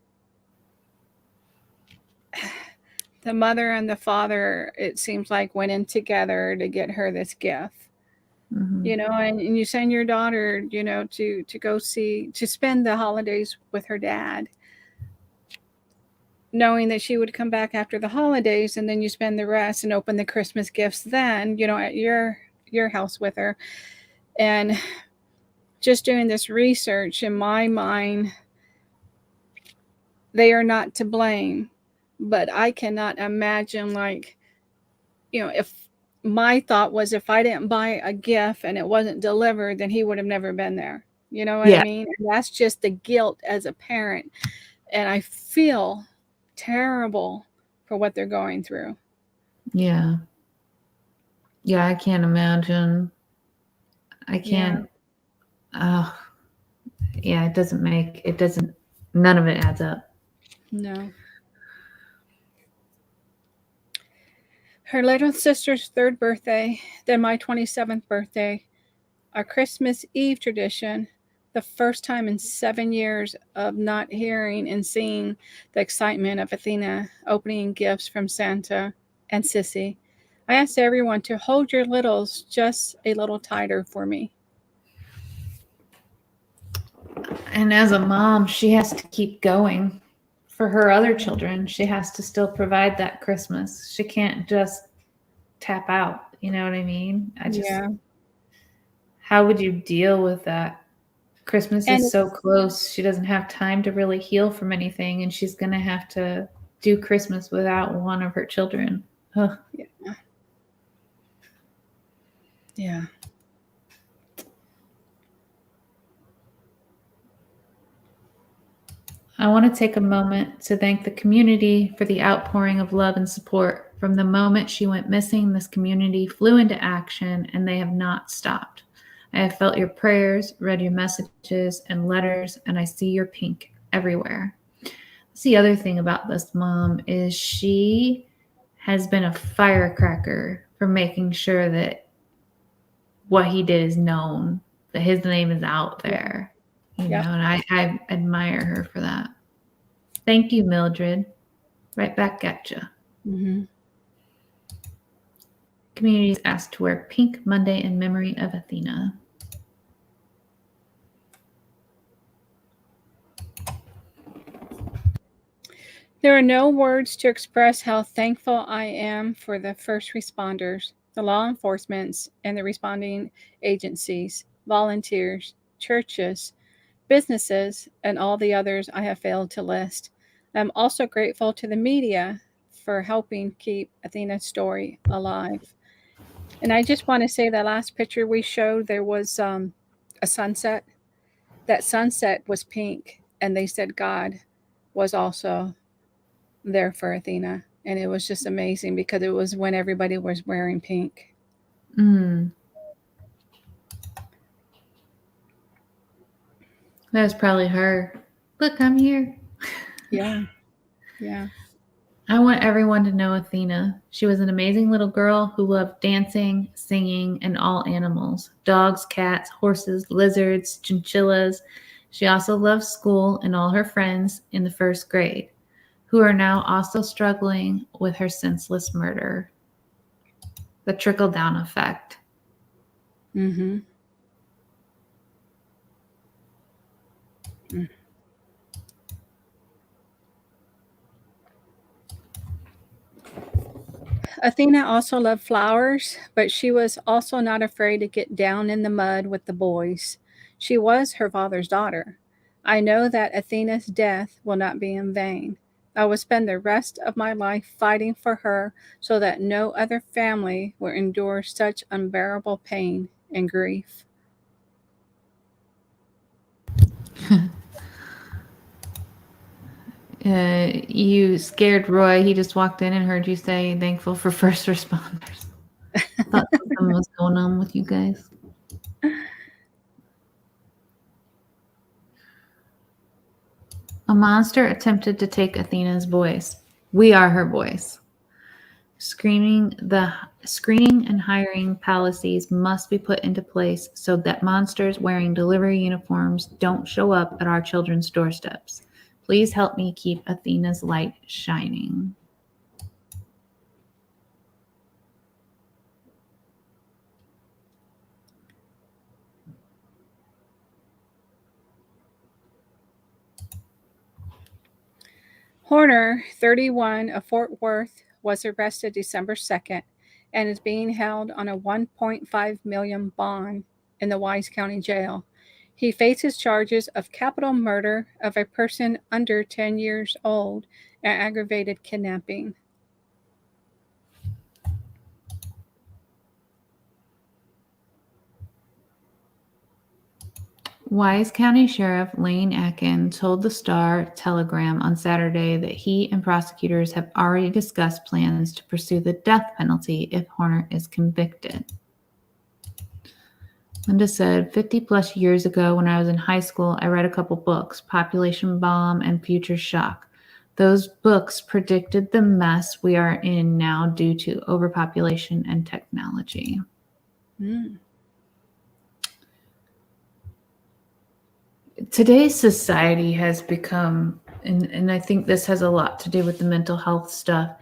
Speaker 1: the mother and the father, it seems like, went in together to get her this gift.
Speaker 2: Mm-hmm.
Speaker 1: And you send your daughter, to go to spend the holidays with her dad, knowing that she would come back after the holidays, and then you spend the rest and open the Christmas gifts then, at your house with her. And just doing this research, in my mind, they are not to blame, but I cannot imagine, like, if my thought was, if I didn't buy a gift and it wasn't delivered, then he would have never been there. You know what I mean? And that's just the guilt as a parent. And I feel terrible for what they're going through.
Speaker 2: Yeah. Yeah, I can't imagine. I can't. Yeah, it doesn't, none of it adds up.
Speaker 1: No. Her little sister's 3rd birthday, then my 27th birthday, our Christmas Eve tradition, the first time in 7 years of not hearing and seeing the excitement of Athena opening gifts from Santa and Sissy. I asked everyone to hold your littles just a little tighter for me.
Speaker 2: And as a mom, she has to keep going. For her other children, she has to still provide that Christmas. She can't just tap out. You know what I mean? How would you deal with that? Christmas is so close. She doesn't have time to really heal from anything, and she's going to have to do Christmas without one of her children. Ugh.
Speaker 1: Yeah.
Speaker 2: I want to take a moment to thank the community for the outpouring of love and support. From the moment she went missing, this community flew into action, and they have not stopped. I have felt your prayers, read your messages and letters, and I see your pink everywhere. That's the other thing about this mom, is she has been a firecracker for making sure that what he did is known, that his name is out there. And I admire her for that. Thank you, Mildred. Right back at you.
Speaker 1: Mm-hmm.
Speaker 2: Communities asked to wear pink Monday in memory of Athena.
Speaker 1: There are no words to express how thankful I am for the first responders, the law enforcement, and the responding agencies, volunteers, churches, businesses, and all the others I have failed to list. I'm also grateful to the media for helping keep Athena's story alive. And I just want to say, that last picture we showed, there was a sunset. That sunset was pink, and they said God was also there for Athena. And it was just amazing, because it was when everybody was wearing pink.
Speaker 2: That was probably her. Look, I'm here.
Speaker 1: Yeah.
Speaker 2: I want everyone to know Athena. She was an amazing little girl who loved dancing, singing, and all animals. Dogs, cats, horses, lizards, chinchillas. She also loved school and all her friends in the 1st grade, who are now also struggling with her senseless murder. The trickle-down effect.
Speaker 1: Mm-hmm. Athena also loved flowers, but she was also not afraid to get down in the mud with the boys. She was her father's daughter. I know that Athena's death will not be in vain. I will spend the rest of my life fighting for her, so that no other family will endure such unbearable pain and grief.
Speaker 2: You scared Roy. He just walked in and heard you say thankful for first responders. I thought something was going on with you guys. A monster attempted to take Athena's voice. We are her voice. Screening and hiring policies must be put into place so that monsters wearing delivery uniforms don't show up at our children's doorsteps. Please help me keep Athena's light shining.
Speaker 1: Horner, 31, of Fort Worth, was arrested December 2nd and is being held on a $1.5 million bond in the Wise County Jail. He faces charges of capital murder of a person under 10 years old and aggravated kidnapping.
Speaker 2: Wise County Sheriff Lane Atkin told the Star-Telegram on Saturday that he and prosecutors have already discussed plans to pursue the death penalty if Horner is convicted. Linda said, 50 plus years ago when I was in high school, I read a couple books, Population Bomb and Future Shock. Those books predicted the mess we are in now due to overpopulation and technology. Today's society has become, and I think this has a lot to do with the mental health stuff,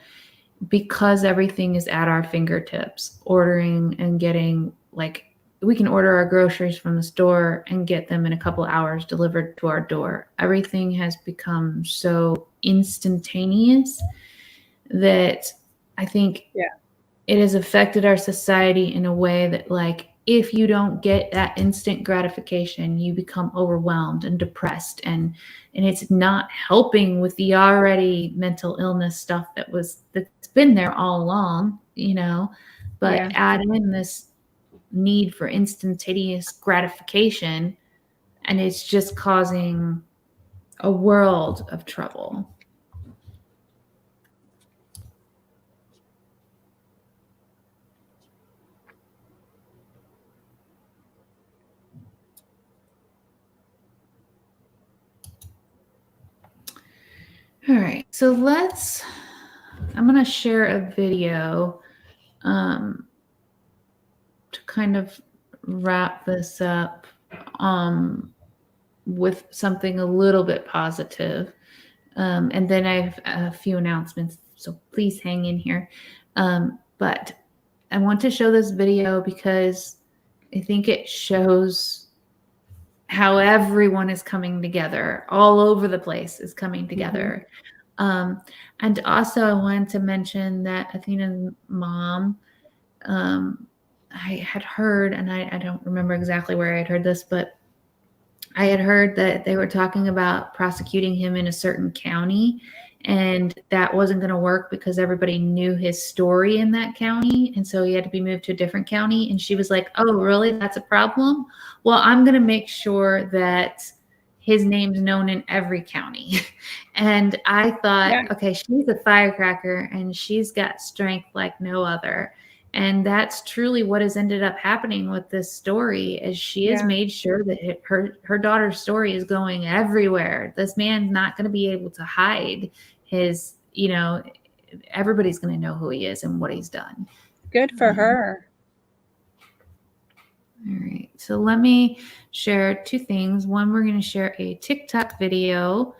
Speaker 2: because everything is at our fingertips, ordering and getting, like, we can order our groceries from the store and get them in a couple hours delivered to our door. Everything has become so instantaneous that I think it has affected our society in a way that, like, if you don't get that instant gratification, you become overwhelmed and depressed, and it's not helping with the already mental illness stuff that's been there all along, you know. But add in this need for instantaneous gratification, and it's just causing a world of trouble. All right, so I'm going to share a video to kind of wrap this up with something a little bit positive. And then I have a few announcements, so please hang in here. But I want to show this video because I think it shows how everyone is coming together, all over the place is coming together. And also I wanted to mention that Athena's mom, I had heard, and I don't remember exactly where I had heard this, but I had heard that they were talking about prosecuting him in a certain county, and that wasn't going to work because everybody knew his story in that county. And so he had to be moved to a different county. And she was like, oh, really? That's a problem? Well, I'm going to make sure that his name's known in every county. And I thought, okay, she's a firecracker and she's got strength like no other. And that's truly what has ended up happening with this story, is she has made sure that her daughter's story is going everywhere. This man's not going to be able to hide his, everybody's going to know who he is and what he's done.
Speaker 1: Good for her.
Speaker 2: All right. So let me share two things. One, we're going to share a TikTok video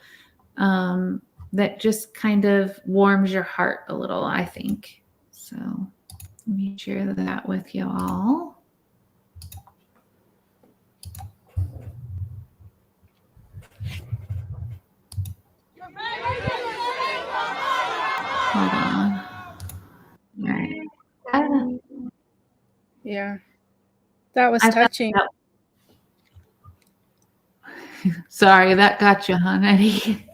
Speaker 2: that just kind of warms your heart a little, I think. So let me share that with you all. Hold on. All right.
Speaker 1: Yeah. That was touching.
Speaker 2: Sorry, that got you, huh, Eddie?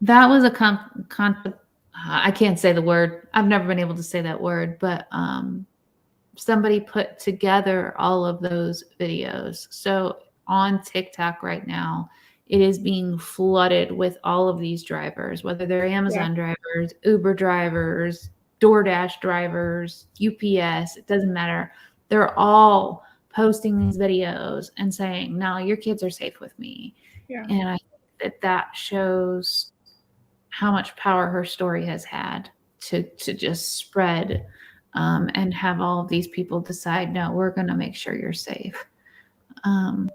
Speaker 2: That was I can't say the word. I've never been able to say that word, but somebody put together all of those videos. So on TikTok right now, it is being flooded with all of these drivers, whether they're Amazon drivers, Uber drivers, DoorDash drivers, UPS, it doesn't matter. They're all posting these videos and saying, no, your kids are safe with me.
Speaker 1: Yeah.
Speaker 2: And I think that shows how much power her story has had to just spread and have all of these people decide, no, we're going to make sure you're safe. I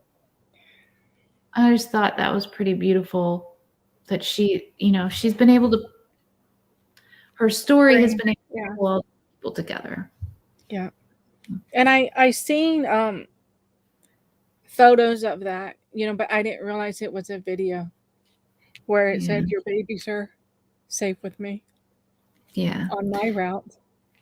Speaker 2: just thought that was pretty beautiful that she, she's been able to, her story has been able to pull all people together.
Speaker 1: Yeah. And I seen photos of that, but I didn't realize it was a video where it said your babies are safe with me.
Speaker 2: Yeah.
Speaker 1: On my route.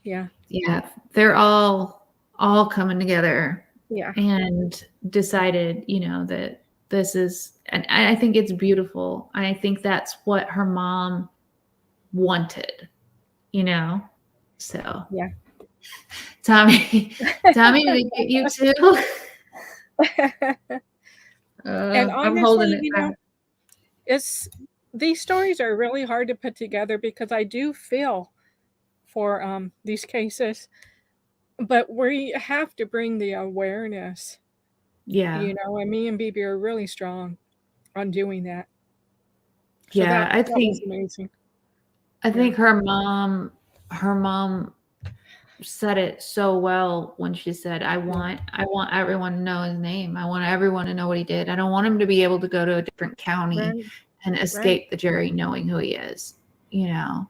Speaker 1: Yeah.
Speaker 2: Yeah. They're all coming together.
Speaker 1: Yeah.
Speaker 2: And decided, that this is, and I think it's beautiful. I think that's what her mom wanted, so.
Speaker 1: Yeah.
Speaker 2: Tommy, did we get you too?
Speaker 1: And honestly,
Speaker 2: I'm holding it back.
Speaker 1: These stories are really hard to put together because I do feel for these cases, but we have to bring the awareness.
Speaker 2: Yeah.
Speaker 1: And me and Bibi are really strong on doing that. So
Speaker 2: yeah,
Speaker 1: that was amazing.
Speaker 2: I think her mom said it so well when she said, I want everyone to know his name. I want everyone to know what he did. I don't want him to be able to go to a different county and escape the jury knowing who he is, and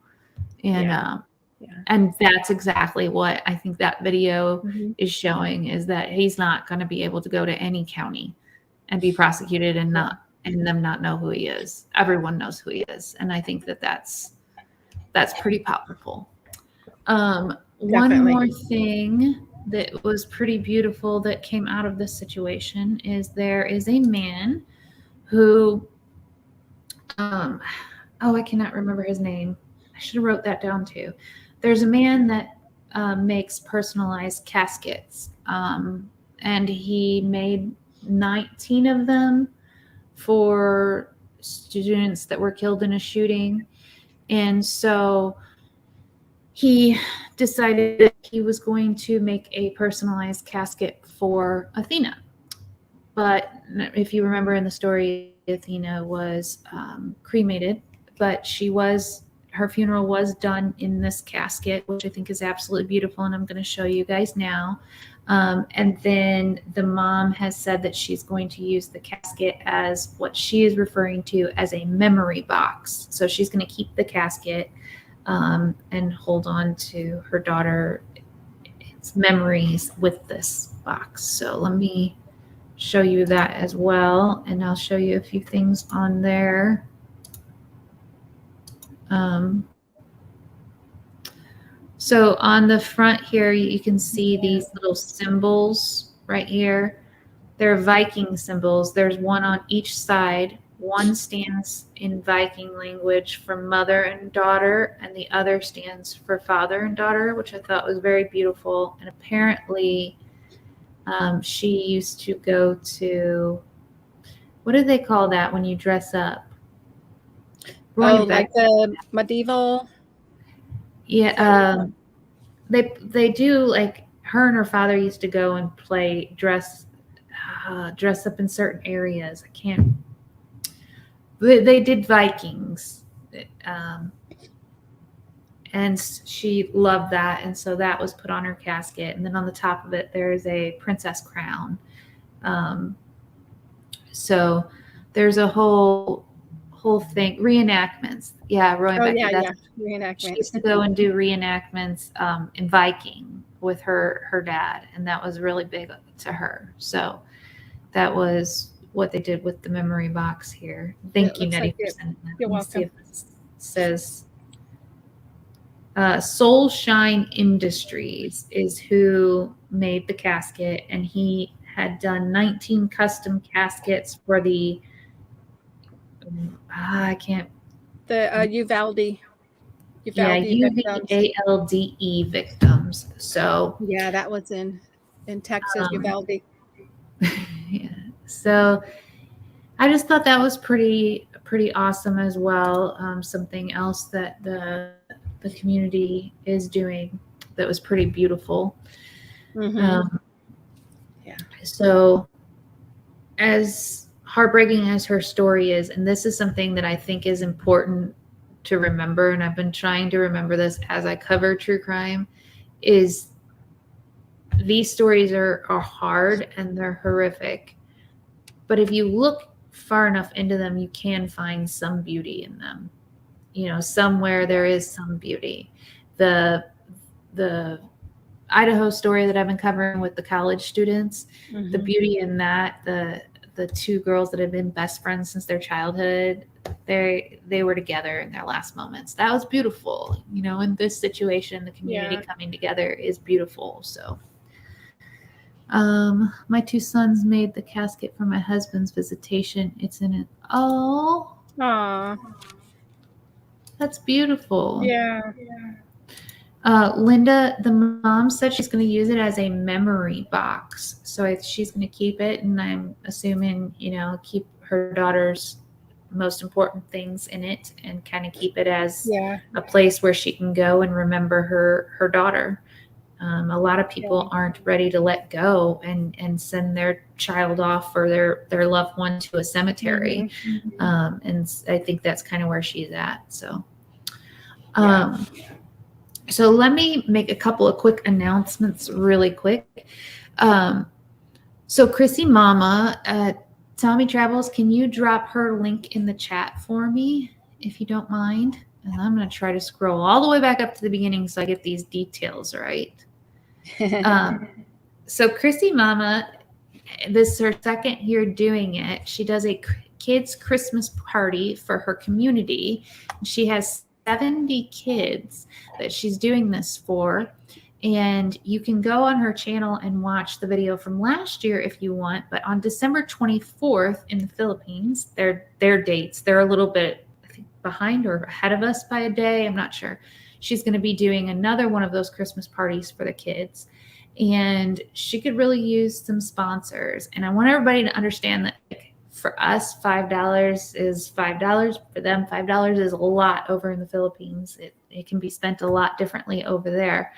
Speaker 2: that's exactly what I think that video is showing, is that he's not going to be able to go to any county and be prosecuted and them not know who he is. Everyone knows who he is. And I think that's pretty powerful. One more thing that was pretty beautiful that came out of this situation is there is a man who, I cannot remember his name. I should have wrote that down too. There's a man that makes personalized caskets, and he made 19 of them for students that were killed in a shooting. And so he decided that he was going to make a personalized casket for Athena. But if you remember in the story, Athena was cremated, but her funeral was done in this casket, which I think is absolutely beautiful. And I'm going to show you guys now. And then the mom has said that she's going to use the casket as what she is referring to as a memory box. So she's going to keep the casket and hold on to her daughter's memories with this box. So let me show you that as well. And I'll show you a few things on there. So on the front here, you can see these little symbols right here. They're Viking symbols. There's one on each side. One stands in Viking language for mother and daughter, and the other stands for father and daughter, which I thought was very beautiful. And apparently she used to go to, what do they call that when you dress up?
Speaker 1: Like the medieval.
Speaker 2: Yeah, they do, like her and her father used to go and play dress up in certain areas. They did Vikings, and she loved that, and so that was put on her casket. And then on the top of it, there is a princess crown. So there's a whole thing, reenactments. Yeah, Roy.
Speaker 1: Reenactments.
Speaker 2: She used to go and do reenactments in Viking with her dad, and that was really big to her. So that was what they did with the memory box here. Thank you, Nettie, for sending that.
Speaker 1: You're welcome.
Speaker 2: See if it says Soul Shine Industries is who made the casket, and he had done 19 custom caskets for the
Speaker 1: the Uvalde.
Speaker 2: UVALDE victims. So
Speaker 1: yeah, that was in Texas, Uvalde.
Speaker 2: Yeah. So I just thought that was pretty awesome as well. Something else that the community is doing that was pretty beautiful.
Speaker 1: Mm-hmm.
Speaker 2: So as heartbreaking as her story is, and this is something that I think is important to remember, and I've been trying to remember this as I cover true crime, is these stories are hard and they're horrific. But if you look far enough into them, you can find some beauty in them. You know, somewhere there is some beauty. The Idaho story that I've been covering with the college students, the beauty in that, the two girls that have been best friends since their childhood, they were together in their last moments. That was beautiful. You know, in this situation, the community coming together is beautiful. So my two sons made the casket for my husband's visitation. It's in it. Oh,
Speaker 1: Aw.
Speaker 2: that's beautiful.
Speaker 1: Yeah.
Speaker 2: Linda, the mom said she's going to use it as a memory box. So she's going to keep it, and I'm assuming, you know, keep her daughter's most important things in it and kind of keep it as a place where she can go and remember her daughter. A lot of people aren't ready to let go and send their child off or their loved one to a cemetery. And I think that's kind of where she's at. So, so let me make a couple of quick announcements really quick. So Chrissy Mama at Tommy Travels, can you drop her link in the chat for me, if you don't mind? And I'm going to try to scroll all the way back up to the beginning so I get these details right. So Chrissy Mama, this is her second year doing it. She does a kids Christmas party for her community. She has 70 kids that she's doing this for. And you can go on her channel and watch the video from last year if you want. But on December 24th in the Philippines, their dates, they're a little bit, I think, behind or ahead of us by a day. I'm not sure. She's going to be doing another one of those Christmas parties for the kids. And she could really use some sponsors. And I want everybody to understand that, like, for us, $5 is $5. For them, $5 is a lot over in the Philippines. It can be spent a lot differently over there.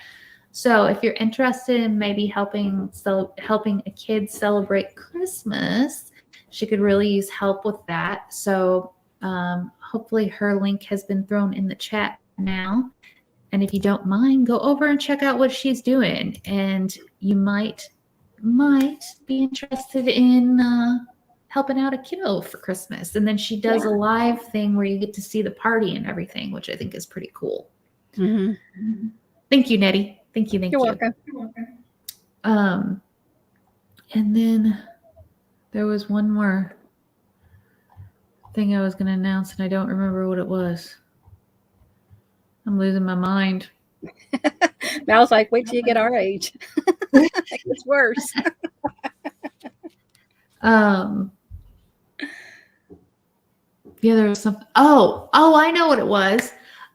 Speaker 2: So if you're interested in maybe helping a kid celebrate Christmas, she could really use help with that. So hopefully her link has been thrown in the chat now. And if you don't mind, go over and check out what she's doing. And you might be interested in helping out a kiddo for Christmas. And then she does a live thing where you get to see the party and everything, which I think is pretty cool. Thank you, Nettie. Thank you.
Speaker 1: You're welcome.
Speaker 2: And then there was one more thing I was going to announce, and I don't remember what it was. I'm losing my mind.
Speaker 1: Mal's like, wait till you get our age. It's worse.
Speaker 2: Yeah, there was something. Oh, I know what it was.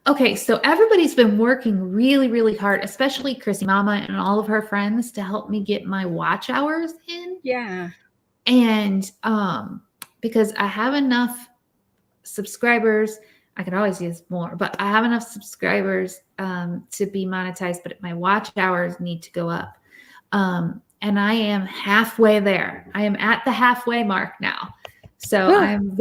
Speaker 2: Okay, so everybody's been working really, really hard, especially Chrissy Mama and all of her friends, to help me get my watch hours in.
Speaker 1: Yeah.
Speaker 2: And because I have enough subscribers, I could always use more, but I have enough subscribers to be monetized, but my watch hours need to go up. And I am halfway there. I am at the halfway mark now. So I'm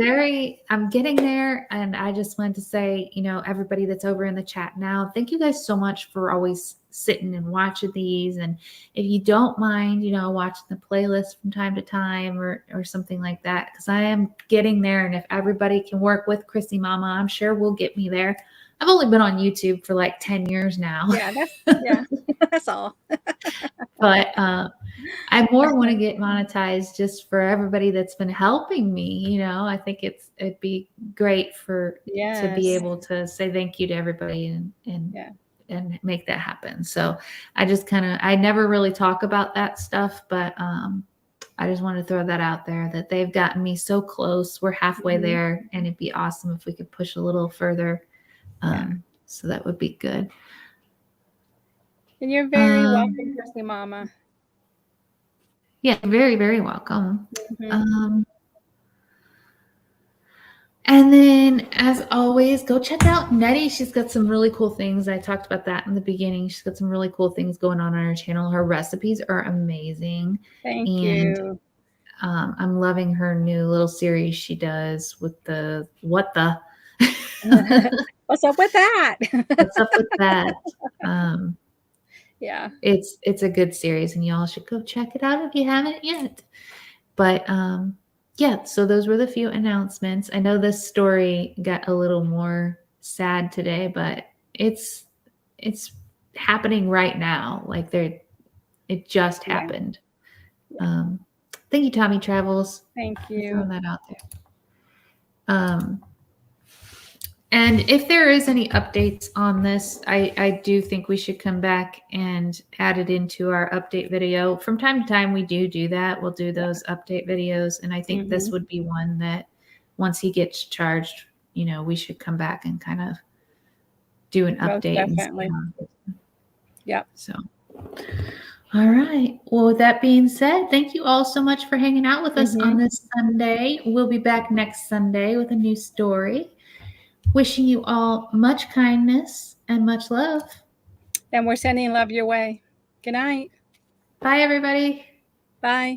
Speaker 2: getting there. And I just wanted to say, you know, everybody that's over in the chat now, thank you guys so much for always sitting and watching these. And if you don't mind, you know, watching the playlist from time to time or something like that, because I am getting there. And if everybody can work with Chrissy Mama, I'm sure we'll get me there. I've only been on YouTube for like 10 years now.
Speaker 1: Yeah, that's all.
Speaker 2: But I more want to get monetized just for everybody that's been helping me. You know, I think it'd be great to be able to say thank you to everybody and make that happen. So I just I never really talk about that stuff, but I just want to throw that out there that they've gotten me so close. We're halfway there, and it'd be awesome if we could push a little further. So that would be good.
Speaker 1: And you're very welcome, Chrissy Mama.
Speaker 2: Yeah, very, very welcome. And then, as always, go check out Nettie. She's got some really cool things. I talked about that in the beginning. She's got some really cool things going on her channel. Her recipes are amazing.
Speaker 1: Thank
Speaker 2: And
Speaker 1: you.
Speaker 2: I'm loving her new little series she does with the what the.
Speaker 1: What's up with that?
Speaker 2: What's up with that?
Speaker 1: Yeah.
Speaker 2: It's a good series, and y'all should go check it out if you haven't yet. But yeah, so those were the few announcements. I know this story got a little more sad today, but it's happening right now. Like it just
Speaker 1: Yeah.
Speaker 2: happened. Thank you, Tommy Travels.
Speaker 1: Thank
Speaker 2: For
Speaker 1: you.
Speaker 2: throwing that out there. And if there is any updates on this, I do think we should come back and add it into our update video. From time to time, we do that. We'll do those update videos. And I think this would be one that once he gets charged, we should come back and kind of do an
Speaker 1: Most
Speaker 2: update.
Speaker 1: definitely. Yep.
Speaker 2: So, all right. Well, with that being said, thank you all so much for hanging out with us on this Sunday. We'll be back next Sunday with a new story. Wishing you all much kindness and much love.
Speaker 1: And we're sending love your way. Good night.
Speaker 2: Bye, everybody.
Speaker 1: Bye.